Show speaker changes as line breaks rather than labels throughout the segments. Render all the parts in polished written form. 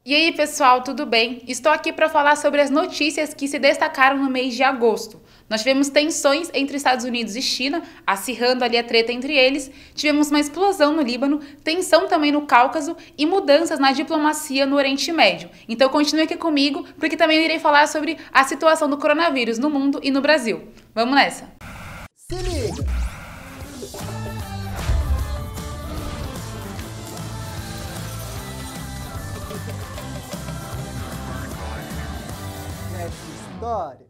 E aí, pessoal, tudo bem? Estou aqui para falar sobre as notícias que se destacaram no mês de agosto. Nós tivemos tensões entre Estados Unidos e China, acirrando ali a treta entre eles. Tivemos uma explosão no Líbano, tensão também no Cáucaso e mudanças na diplomacia no Oriente Médio. Então continue aqui comigo, porque também eu irei falar sobre a situação do coronavírus no mundo e no Brasil. Vamos nessa!
Se liga! História.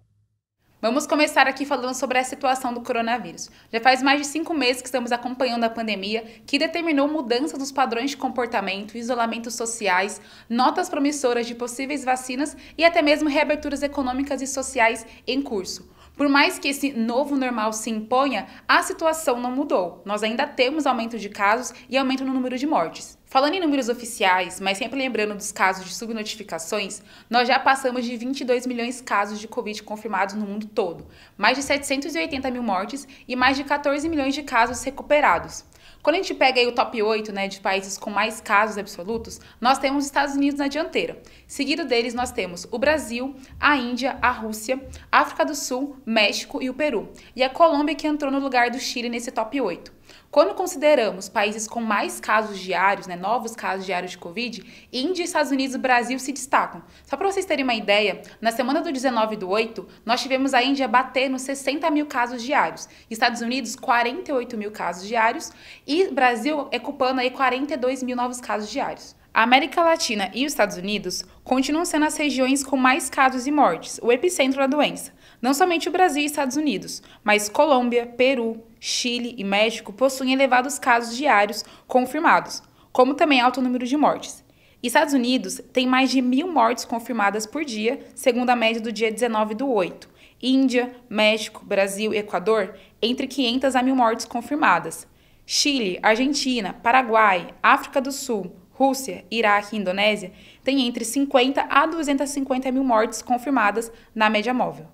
Vamos começar aqui falando sobre a situação do coronavírus. Já faz mais de 5 meses que estamos acompanhando a pandemia, que determinou mudanças nos padrões de comportamento, isolamentos sociais, notas promissoras de possíveis vacinas e até mesmo reaberturas econômicas e sociais em curso. Por mais que esse novo normal se imponha, a situação não mudou. Nós ainda temos aumento de casos e aumento no número de mortes. Falando em números oficiais, mas sempre lembrando dos casos de subnotificações, nós já passamos de 22 milhões de casos de Covid confirmados no mundo todo, mais de 780 mil mortes e mais de 14 milhões de casos recuperados. Quando a gente pega aí o top 8, de países com mais casos absolutos, nós temos os Estados Unidos na dianteira. Seguido deles, nós temos o Brasil, a Índia, a Rússia, a África do Sul, México e o Peru. E a Colômbia que entrou no lugar do Chile nesse top 8. Quando consideramos países com mais casos diários, novos casos diários de Covid, Índia, Estados Unidos e Brasil se destacam. Só para vocês terem uma ideia, na semana do 19/8, nós tivemos a Índia bater nos 60 mil casos diários, Estados Unidos 48 mil casos diários e Brasil ocupando aí 42 mil novos casos diários. A América Latina e os Estados Unidos continuam sendo as regiões com mais casos e mortes, o epicentro da doença. Não somente o Brasil e Estados Unidos, mas Colômbia, Peru, Chile e México possuem elevados casos diários confirmados, como também alto número de mortes. Estados Unidos tem mais de 1.000 mortes confirmadas por dia, segundo a média do dia 19/8. Índia, México, Brasil e Equador, entre 500 a 1.000 mortes confirmadas. Chile, Argentina, Paraguai, África do Sul, Rússia, Iraque e Indonésia têm entre 50 a 250 mil mortes confirmadas na média móvel.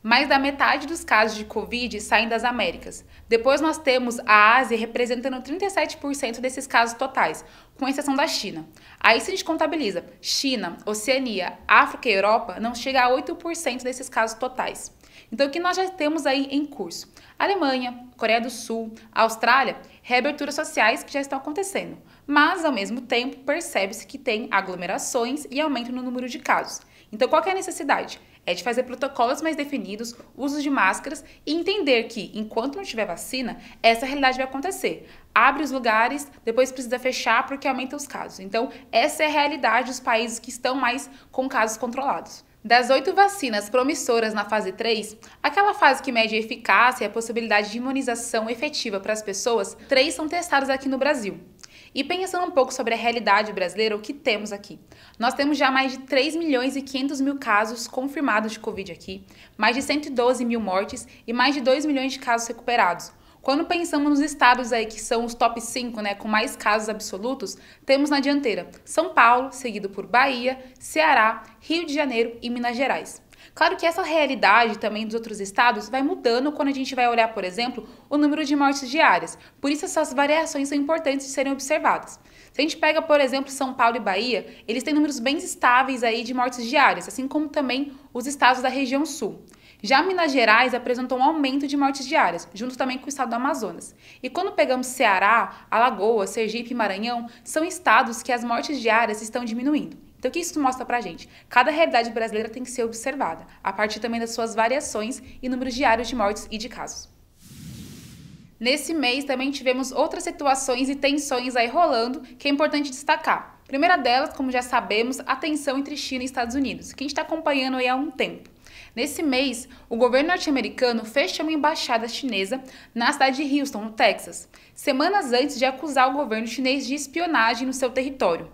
Mais da metade dos casos de Covid saem das Américas. Depois nós temos a Ásia representando 37% desses casos totais, com exceção da China. Aí se a gente contabiliza China, Oceania, África e Europa, não chega a 8% desses casos totais. Então o que nós já temos aí em curso? Alemanha, Coreia do Sul, Austrália, reaberturas sociais que já estão acontecendo. Mas, ao mesmo tempo, percebe-se que tem aglomerações e aumento no número de casos. Então, qual que é a necessidade? É de fazer protocolos mais definidos, uso de máscaras e entender que, enquanto não tiver vacina, essa realidade vai acontecer. Abre os lugares, depois precisa fechar porque aumenta os casos. Então, essa é a realidade dos países que estão mais com casos controlados. Das 8 vacinas promissoras na fase 3, aquela fase que mede a eficácia e a possibilidade de imunização efetiva para as pessoas, 3 são testadas aqui no Brasil. E pensando um pouco sobre a realidade brasileira, o que temos aqui? Nós temos já mais de 3 milhões e 500 mil casos confirmados de Covid aqui, mais de 112 mil mortes e mais de 2 milhões de casos recuperados. Quando pensamos nos estados aí que são os top 5, com mais casos absolutos, temos na dianteira São Paulo, seguido por Bahia, Ceará, Rio de Janeiro e Minas Gerais. Claro que essa realidade também dos outros estados vai mudando quando a gente vai olhar, por exemplo, o número de mortes diárias. Por isso essas variações são importantes de serem observadas. Se a gente pega, por exemplo, São Paulo e Bahia, eles têm números bem estáveis aí de mortes diárias, assim como também os estados da região sul. Já Minas Gerais apresentou um aumento de mortes diárias, junto também com o estado do Amazonas. E quando pegamos Ceará, Alagoas, Sergipe e Maranhão, são estados que as mortes diárias estão diminuindo. Então o que isso mostra pra gente? Cada realidade brasileira tem que ser observada, a partir também das suas variações e números diários de mortes e de casos. Nesse mês também tivemos outras situações e tensões aí rolando, que é importante destacar. A primeira delas, como já sabemos, a tensão entre China e Estados Unidos, que a gente está acompanhando aí há um tempo. Nesse mês, o governo norte-americano fechou uma embaixada chinesa na cidade de Houston, no Texas, semanas antes de acusar o governo chinês de espionagem no seu território.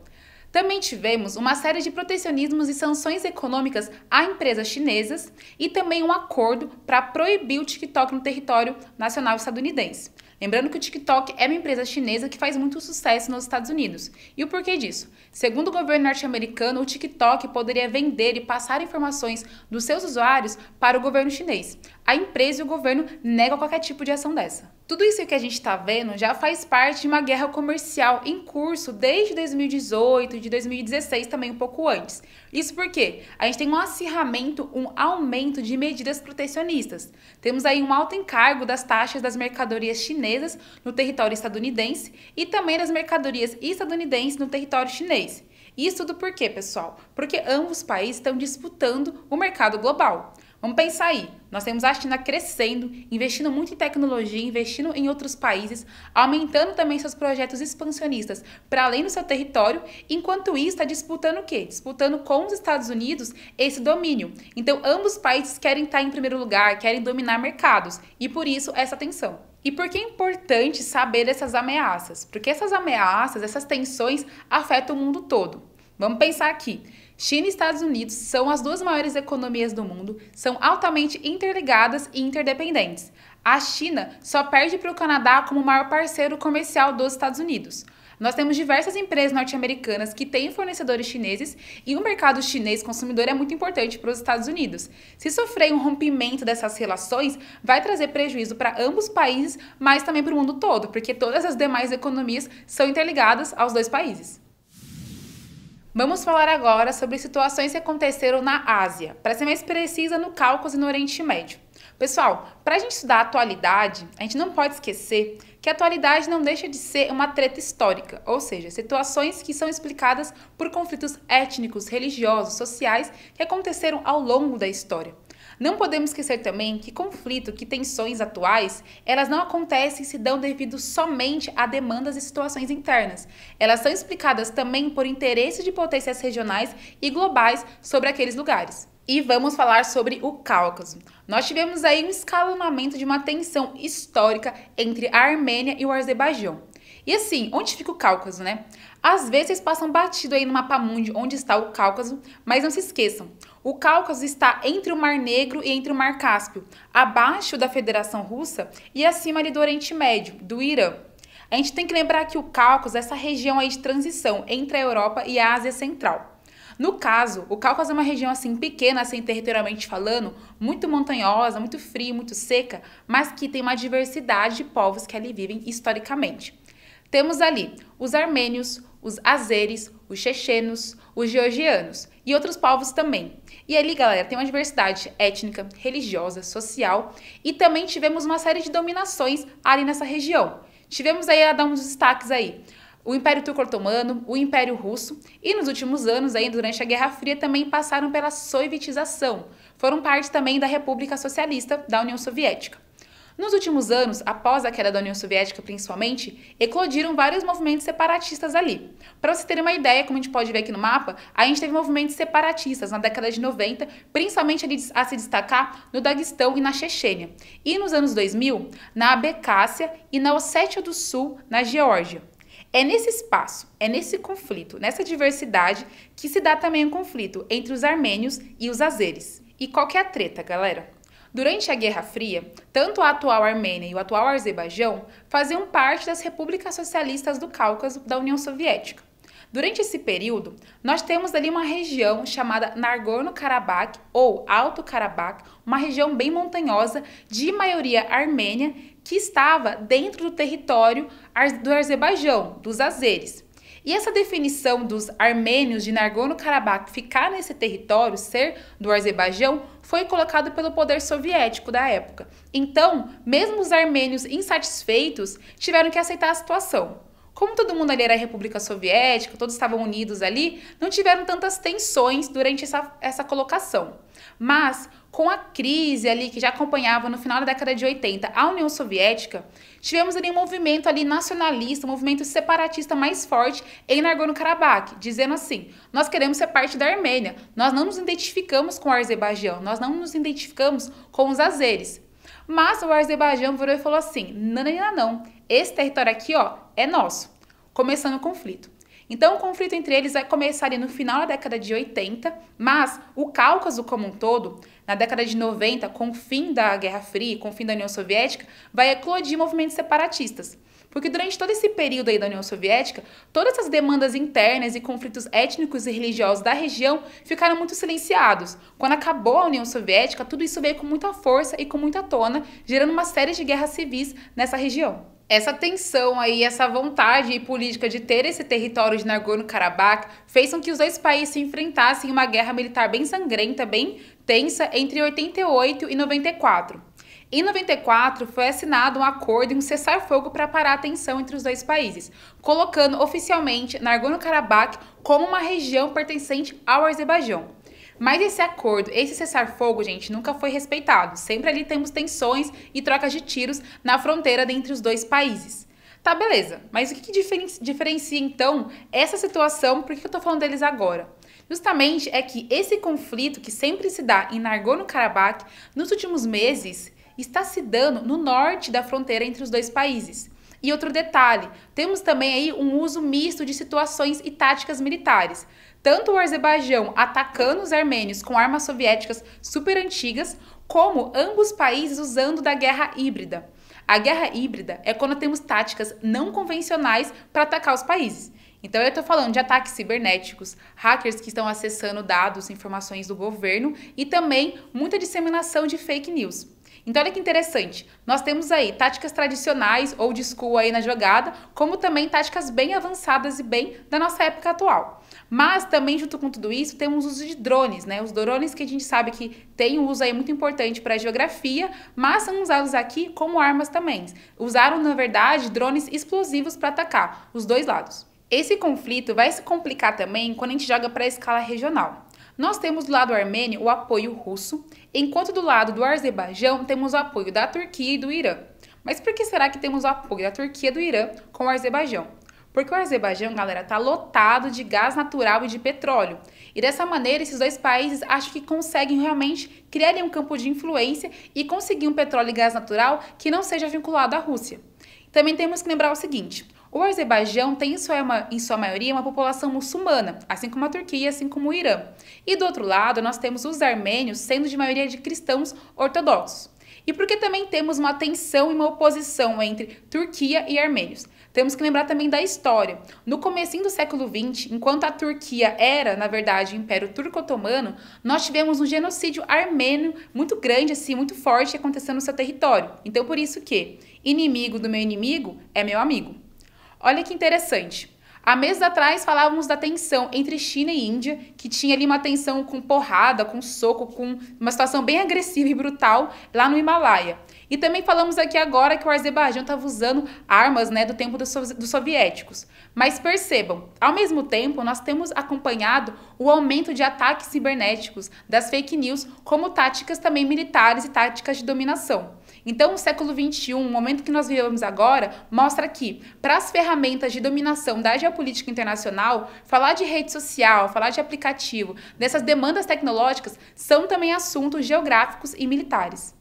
Também tivemos uma série de protecionismos e sanções econômicas a empresas chinesas e também um acordo para proibir o TikTok no território nacional estadunidense. Lembrando que o TikTok é uma empresa chinesa que faz muito sucesso nos Estados Unidos. E o porquê disso? Segundo o governo norte-americano, o TikTok poderia vender e passar informações dos seus usuários para o governo chinês. A empresa e o governo negam qualquer tipo de ação dessa. Tudo isso que a gente está vendo já faz parte de uma guerra comercial em curso desde 2018 e de 2016 também um pouco antes. Isso porque a gente tem um acirramento, um aumento de medidas protecionistas. Temos aí um alto encargo das taxas das mercadorias chinesas no território estadunidense e também das mercadorias estadunidenses no território chinês. Isso tudo por quê, pessoal? Porque ambos os países estão disputando o mercado global. Vamos pensar aí, nós temos a China crescendo, investindo muito em tecnologia, investindo em outros países, aumentando também seus projetos expansionistas para além do seu território, enquanto isso está disputando o quê? Disputando com os Estados Unidos esse domínio. Então, ambos os países querem estar em primeiro lugar, querem dominar mercados, e por isso essa tensão. E por que é importante saber dessas ameaças? Porque essas ameaças, essas tensões afetam o mundo todo. Vamos pensar aqui. China e Estados Unidos são as duas maiores economias do mundo, são altamente interligadas e interdependentes. A China só perde para o Canadá como o maior parceiro comercial dos Estados Unidos. Nós temos diversas empresas norte-americanas que têm fornecedores chineses e o mercado chinês consumidor é muito importante para os Estados Unidos. Se sofrer um rompimento dessas relações, vai trazer prejuízo para ambos os países, mas também para o mundo todo, porque todas as demais economias são interligadas aos dois países. Vamos falar agora sobre situações que aconteceram na Ásia, para ser mais precisa no Cáucaso e no Oriente Médio. Pessoal, para a gente estudar a atualidade, a gente não pode esquecer que a atualidade não deixa de ser uma treta histórica, ou seja, situações que são explicadas por conflitos étnicos, religiosos, sociais que aconteceram ao longo da história. Não podemos esquecer também que conflito, que tensões atuais, elas não acontecem e se dão devido somente a demandas e situações internas. Elas são explicadas também por interesses de potências regionais e globais sobre aqueles lugares. E vamos falar sobre o Cáucaso. Nós tivemos aí um escalonamento de uma tensão histórica entre a Armênia e o Azerbaijão. E assim, onde fica o Cáucaso, né? Às vezes vocês passam batido aí no mapa mundi onde está o Cáucaso, mas não se esqueçam. O Cáucaso está entre o Mar Negro e entre o Mar Cáspio, abaixo da Federação Russa e acima ali do Oriente Médio, do Irã. A gente tem que lembrar que o Cáucaso é essa região aí de transição entre a Europa e a Ásia Central. No caso, o Cáucaso é uma região assim pequena, assim territorialmente falando, muito montanhosa, muito fria, muito seca, mas que tem uma diversidade de povos que ali vivem historicamente. Temos ali os armênios, os azeres, os chechenos, os georgianos e outros povos também. E ali, galera, tem uma diversidade étnica, religiosa, social e também tivemos uma série de dominações ali nessa região. Tivemos aí, a dar uns destaques aí, o Império Turco-Otomano, o Império Russo e nos últimos anos, aí, durante a Guerra Fria, também passaram pela sovietização. Foram parte também da República Socialista da União Soviética. Nos últimos anos, após a queda da União Soviética principalmente, eclodiram vários movimentos separatistas ali. Para vocês terem uma ideia, como a gente pode ver aqui no mapa, a gente teve movimentos separatistas na década de 90, principalmente ali a se destacar no Daguestão e na Chechênia. E nos anos 2000, na Abcásia e na Ossétia do Sul, na Geórgia. É nesse espaço, é nesse conflito, nessa diversidade, que se dá também um conflito entre os armênios e os azeres. E qual que é a treta, galera? Durante a Guerra Fria, tanto a atual Armênia e o atual Azerbaijão faziam parte das repúblicas socialistas do Cáucaso da União Soviética. Durante esse período, nós temos ali uma região chamada Nagorno-Karabakh ou Alto Karabakh, uma região bem montanhosa de maioria armênia que estava dentro do território do Azerbaijão, dos azeres. E essa definição dos armênios de Nagorno-Karabakh ficar nesse território, ser do Azerbaijão, foi colocado pelo poder soviético da época. Então, mesmo os armênios insatisfeitos tiveram que aceitar a situação. Como todo mundo ali era a República Soviética, todos estavam unidos ali, não tiveram tantas tensões durante essa colocação. Mas, com a crise ali que já acompanhava no final da década de 80 a União Soviética, tivemos ali um movimento ali nacionalista, um movimento separatista mais forte em Nagorno-Karabakh, dizendo assim, nós queremos ser parte da Armênia, nós não nos identificamos com o Azerbaijão, nós não nos identificamos com os azeres. Mas o Azerbaijão virou e falou assim, não, esse território aqui, ó, é nosso, começando o conflito. Então, o conflito entre eles vai começar ali no final da década de 80, mas o Cáucaso como um todo, na década de 90, com o fim da Guerra Fria, com o fim da União Soviética, vai eclodir movimentos separatistas. Porque durante todo esse período aí da União Soviética, todas essas demandas internas e conflitos étnicos e religiosos da região ficaram muito silenciados. Quando acabou a União Soviética, tudo isso veio com muita força e com muita tona, gerando uma série de guerras civis nessa região. Essa tensão aí, essa vontade política de ter esse território de Nagorno-Karabakh fez com que os dois países se enfrentassem em uma guerra militar bem sangrenta, bem tensa, entre 88 e 94. Em 94, foi assinado um acordo e um cessar-fogo para parar a tensão entre os dois países, colocando oficialmente Nagorno-Karabakh como uma região pertencente ao Azerbaijão. Mas esse acordo, esse cessar-fogo, gente, nunca foi respeitado. Sempre ali temos tensões e trocas de tiros na fronteira entre os dois países. Tá, beleza. Mas o que diferencia, então, essa situação? Por que eu tô falando deles agora? Justamente é que esse conflito que sempre se dá em Nagorno-Karabakh, nos últimos meses, está se dando no norte da fronteira entre os dois países. E outro detalhe, temos também aí um uso misto de situações e táticas militares. Tanto o Azerbaijão atacando os armênios com armas soviéticas super antigas, como ambos países usando da guerra híbrida. A guerra híbrida é quando temos táticas não convencionais para atacar os países. Então eu estou falando de ataques cibernéticos, hackers que estão acessando dados, informações do governo e também muita disseminação de fake news. Então olha que interessante, nós temos aí táticas tradicionais ou de school aí na jogada, como também táticas bem avançadas e bem da nossa época atual. Mas também junto com tudo isso temos o uso de drones, né? Os drones que a gente sabe que tem um uso aí muito importante para a geografia, mas são usados aqui como armas também. Usaram, na verdade, drones explosivos para atacar os dois lados. Esse conflito vai se complicar também quando a gente joga para a escala regional. Nós temos do lado armênio o apoio russo, enquanto do lado do Azerbaijão temos o apoio da Turquia e do Irã. Mas por que será que temos o apoio da Turquia e do Irã com o Azerbaijão? Porque o Azerbaijão, galera, está lotado de gás natural e de petróleo. E dessa maneira, esses dois países acham que conseguem realmente criar um campo de influência e conseguir um petróleo e gás natural que não seja vinculado à Rússia. Também temos que lembrar o seguinte: o Azerbaijão tem em sua maioria uma população muçulmana, assim como a Turquia, assim como o Irã. E do outro lado, nós temos os armênios sendo de maioria de cristãos ortodoxos. E porque também temos uma tensão e uma oposição entre Turquia e armênios. Temos que lembrar também da história. No comecinho do século XX, enquanto a Turquia era, na verdade, o Império Turco-Otomano, nós tivemos um genocídio armênio muito grande, assim, muito forte, acontecendo no seu território. Então, por isso que inimigo do meu inimigo é meu amigo. Olha que interessante. Há meses atrás falávamos da tensão entre China e Índia, que tinha ali uma tensão com porrada, com soco, com uma situação bem agressiva e brutal lá no Himalaia. E também falamos aqui agora que o Azerbaijão estava usando armas, né, do tempo dos soviéticos. Mas percebam, ao mesmo tempo nós temos acompanhado o aumento de ataques cibernéticos, das fake news, como táticas também militares e táticas de dominação. Então, o século XXI, o momento que nós vivemos agora, mostra que, para as ferramentas de dominação da geopolítica internacional, falar de rede social, falar de aplicativo, dessas demandas tecnológicas, são também assuntos geográficos e militares.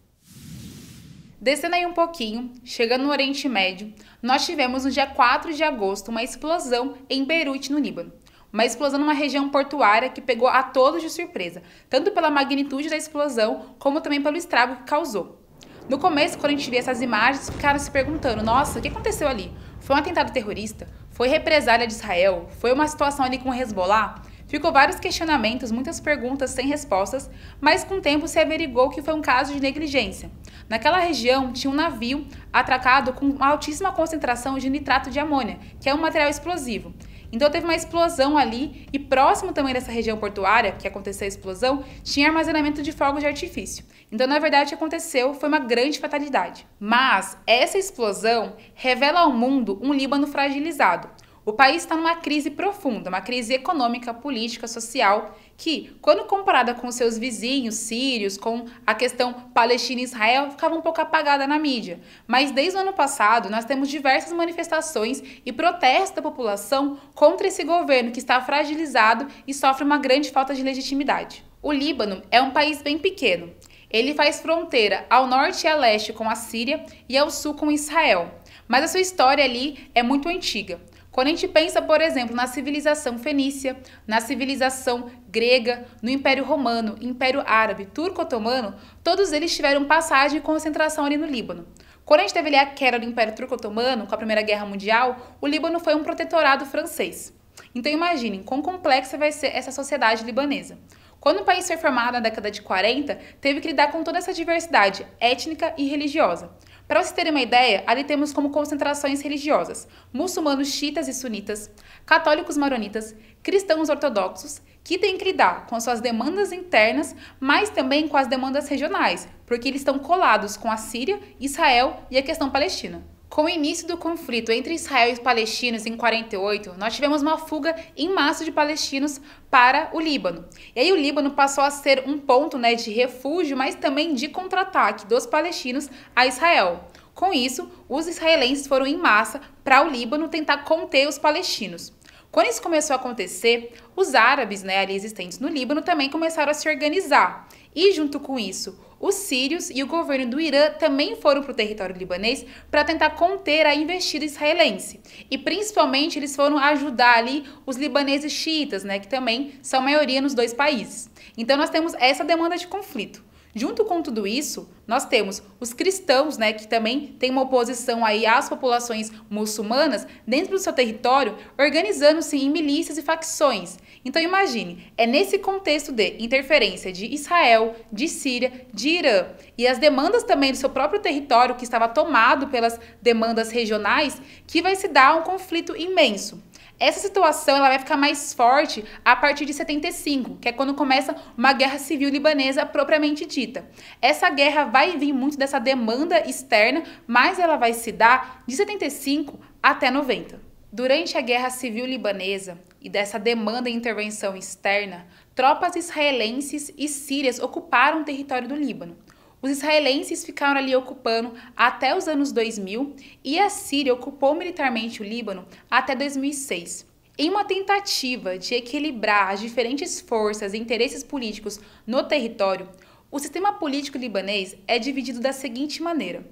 Descendo aí um pouquinho, chegando no Oriente Médio, nós tivemos no dia 4 de agosto uma explosão em Beirute, no Líbano. Uma explosão numa região portuária que pegou a todos de surpresa, tanto pela magnitude da explosão, como também pelo estrago que causou. No começo, quando a gente via essas imagens, ficaram se perguntando: nossa, o que aconteceu ali? Foi um atentado terrorista? Foi represália de Israel? Foi uma situação ali com o Hezbollah? Ficou vários questionamentos, muitas perguntas sem respostas, mas com o tempo se averigou que foi um caso de negligência. Naquela região tinha um navio atracado com uma altíssima concentração de nitrato de amônia, que é um material explosivo. Então teve uma explosão ali e próximo também dessa região portuária, que aconteceu a explosão, tinha armazenamento de fogos de artifício. Então, na verdade, o que aconteceu foi uma grande fatalidade. Mas essa explosão revela ao mundo um Líbano fragilizado. O país está numa crise profunda, uma crise econômica, política, social, que, quando comparada com seus vizinhos sírios, com a questão Palestina e Israel, ficava um pouco apagada na mídia. Mas desde o ano passado, nós temos diversas manifestações e protestos da população contra esse governo que está fragilizado e sofre uma grande falta de legitimidade. O Líbano é um país bem pequeno. Ele faz fronteira ao norte e a leste com a Síria e ao sul com Israel. Mas a sua história ali é muito antiga. Quando a gente pensa, por exemplo, na civilização fenícia, na civilização grega, no Império Romano, Império Árabe, Turco-Otomano, todos eles tiveram passagem e concentração ali no Líbano. Quando a gente teve ali a queda do Império Turco-Otomano, com a Primeira Guerra Mundial, o Líbano foi um protetorado francês. Então imaginem quão complexa vai ser essa sociedade libanesa. Quando o país foi formado na década de 40, teve que lidar com toda essa diversidade étnica e religiosa. Para vocês terem uma ideia, ali temos como concentrações religiosas muçulmanos xiitas e sunitas, católicos maronitas, cristãos ortodoxos, que têm que lidar com as suas demandas internas, mas também com as demandas regionais, porque eles estão colados com a Síria, Israel e a questão palestina. Com o início do conflito entre Israel e os palestinos em 48, nós tivemos uma fuga em massa de palestinos para o Líbano. E aí o Líbano passou a ser um ponto, de refúgio, mas também de contra-ataque dos palestinos a Israel. Com isso, os israelenses foram em massa para o Líbano tentar conter os palestinos. Quando isso começou a acontecer, os árabes, ali existentes no Líbano, também começaram a se organizar. E junto com isso, os sírios e o governo do Irã também foram para o território libanês para tentar conter a investida israelense. E principalmente eles foram ajudar ali os libaneses xiitas, que também são maioria nos dois países. Então nós temos essa demanda de conflito. Junto com tudo isso, nós temos os cristãos, que também têm uma oposição aí às populações muçulmanas dentro do seu território, organizando-se em milícias e facções. Então imagine, é nesse contexto de interferência de Israel, de Síria, de Irã e as demandas também do seu próprio território, que estava tomado pelas demandas regionais, que vai se dar um conflito imenso. Essa situação ela vai ficar mais forte a partir de 75, que é quando começa uma guerra civil libanesa propriamente dita. Essa guerra vai vir muito dessa demanda externa, mas ela vai se dar de 75 até 90. Durante a Guerra Civil Libanesa e dessa demanda e intervenção externa, tropas israelenses e sírias ocuparam o território do Líbano. Os israelenses ficaram ali ocupando até os anos 2000 e a Síria ocupou militarmente o Líbano até 2006. Em uma tentativa de equilibrar as diferentes forças e interesses políticos no território, o sistema político libanês é dividido da seguinte maneira.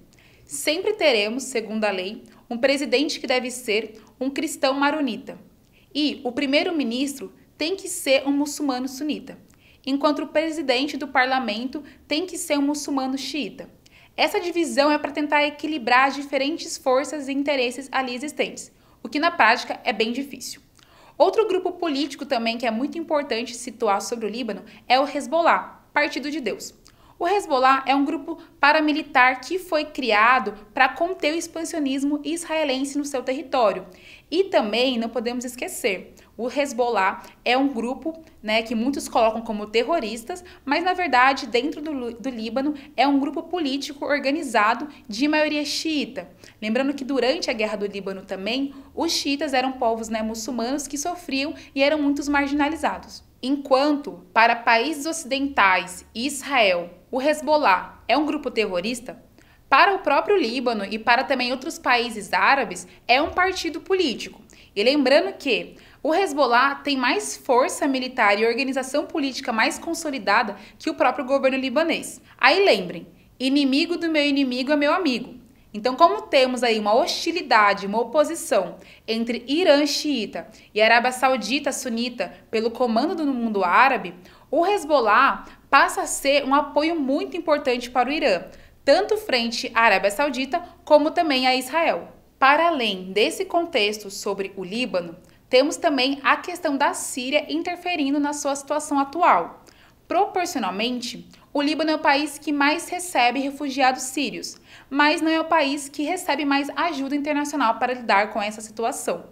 Sempre teremos, segundo a lei, um presidente que deve ser um cristão maronita. E o primeiro-ministro tem que ser um muçulmano sunita, enquanto o presidente do parlamento tem que ser um muçulmano xiita. Essa divisão é para tentar equilibrar as diferentes forças e interesses ali existentes, o que na prática é bem difícil. Outro grupo político também que é muito importante situar sobre o Líbano é o Hezbollah, Partido de Deus. O Hezbollah é um grupo paramilitar que foi criado para conter o expansionismo israelense no seu território. E também não podemos esquecer, o Hezbollah é um grupo que muitos colocam como terroristas, mas na verdade dentro do Líbano é um grupo político organizado de maioria xiita. Lembrando que durante a Guerra do Líbano também, os xiitas eram povos muçulmanos que sofriam e eram muito marginalizados. Enquanto, para países ocidentais e Israel, o Hezbollah é um grupo terrorista, para o próprio Líbano e para também outros países árabes, é um partido político. E lembrando que o Hezbollah tem mais força militar e organização política mais consolidada que o próprio governo libanês. Aí lembrem, inimigo do meu inimigo é meu amigo. Então, como temos aí uma hostilidade, uma oposição entre Irã xiita e Arábia Saudita sunita pelo comando do mundo árabe, o Hezbollah passa a ser um apoio muito importante para o Irã, tanto frente à Arábia Saudita como também a Israel. Para além desse contexto sobre o Líbano, temos também a questão da Síria interferindo na sua situação atual. Proporcionalmente, o Líbano é o país que mais recebe refugiados sírios, mas não é o país que recebe mais ajuda internacional para lidar com essa situação.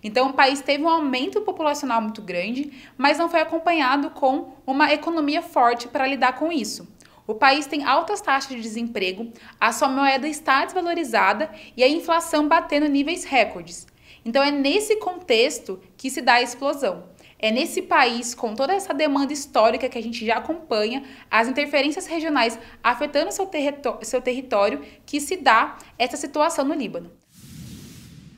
Então, o país teve um aumento populacional muito grande, mas não foi acompanhado com uma economia forte para lidar com isso. O país tem altas taxas de desemprego, a sua moeda está desvalorizada e a inflação batendo níveis recordes. Então, é nesse contexto que se dá a explosão. É nesse país, com toda essa demanda histórica que a gente já acompanha, as interferências regionais afetando seu território, que se dá essa situação no Líbano.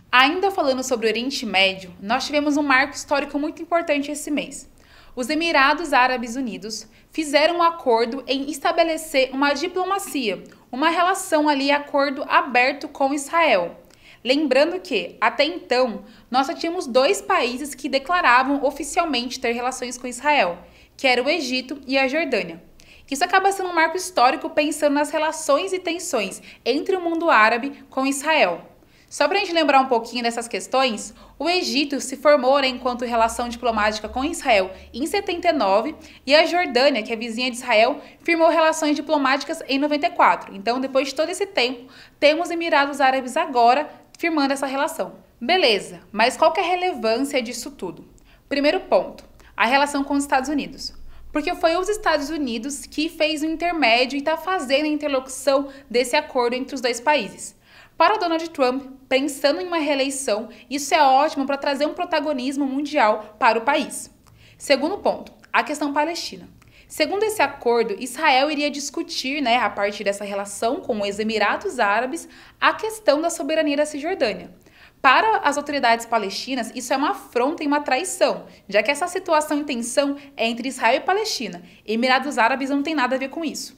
Ainda falando sobre o Oriente Médio, nós tivemos um marco histórico muito importante esse mês. Os Emirados Árabes Unidos fizeram um acordo em estabelecer uma diplomacia, uma relação ali, acordo aberto com Israel. Lembrando que, até então, nós só tínhamos 2 países que declaravam oficialmente ter relações com Israel, que era o Egito e a Jordânia. Isso acaba sendo um marco histórico pensando nas relações e tensões entre o mundo árabe com Israel. Só para a gente lembrar um pouquinho dessas questões, o Egito se formou, né, enquanto relação diplomática com Israel em 79 e a Jordânia, que é vizinha de Israel, firmou relações diplomáticas em 94. Então, depois de todo esse tempo, temos Emirados Árabes agora firmando essa relação. Beleza, mas qual que é a relevância disso tudo? Primeiro ponto, a relação com os Estados Unidos. Porque foi os Estados Unidos que fez o intermédio e está fazendo a interlocução desse acordo entre os dois países. Para o Donald Trump, pensando em uma reeleição, isso é ótimo para trazer um protagonismo mundial para o país. Segundo ponto, a questão palestina. Segundo esse acordo, Israel iria discutir, né, a partir dessa relação com os Emirados Árabes, a questão da soberania da Cisjordânia. Para as autoridades palestinas, isso é uma afronta e uma traição, já que essa situação em tensão é entre Israel e Palestina. Emirados Árabes não tem nada a ver com isso.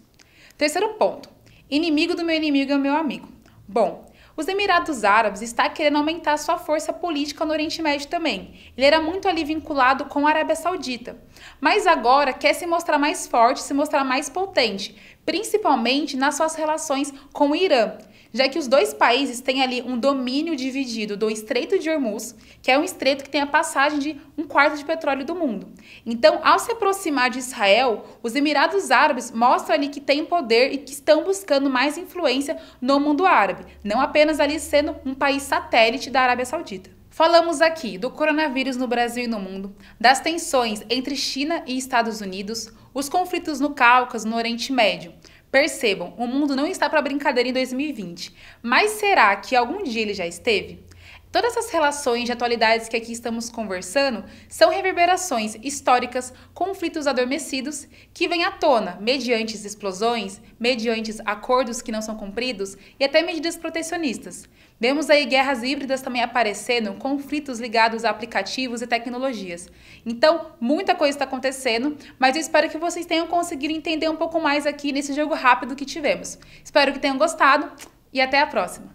Terceiro ponto, inimigo do meu inimigo é o meu amigo. Bom, os Emirados Árabes está querendo aumentar sua força política no Oriente Médio também. Ele era muito ali vinculado com a Arábia Saudita, mas agora quer se mostrar mais forte, se mostrar mais potente, principalmente nas suas relações com o Irã, já que os dois países têm ali um domínio dividido do Estreito de Hormuz, que é um estreito que tem a passagem de 1/4 de petróleo do mundo. Então, ao se aproximar de Israel, os Emirados Árabes mostram ali que têm poder e que estão buscando mais influência no mundo árabe, não apenas ali sendo um país satélite da Arábia Saudita. Falamos aqui do coronavírus no Brasil e no mundo, das tensões entre China e Estados Unidos, os conflitos no Cáucaso, no Oriente Médio. Percebam, o mundo não está para brincadeira em 2020, mas será que algum dia ele já esteve? Todas essas relações de atualidades que aqui estamos conversando são reverberações históricas, conflitos adormecidos que vêm à tona mediante explosões, mediante acordos que não são cumpridos e até medidas protecionistas. Vemos aí guerras híbridas também aparecendo, conflitos ligados a aplicativos e tecnologias. Então, muita coisa está acontecendo, mas eu espero que vocês tenham conseguido entender um pouco mais aqui nesse jogo rápido que tivemos. Espero que tenham gostado e até a próxima!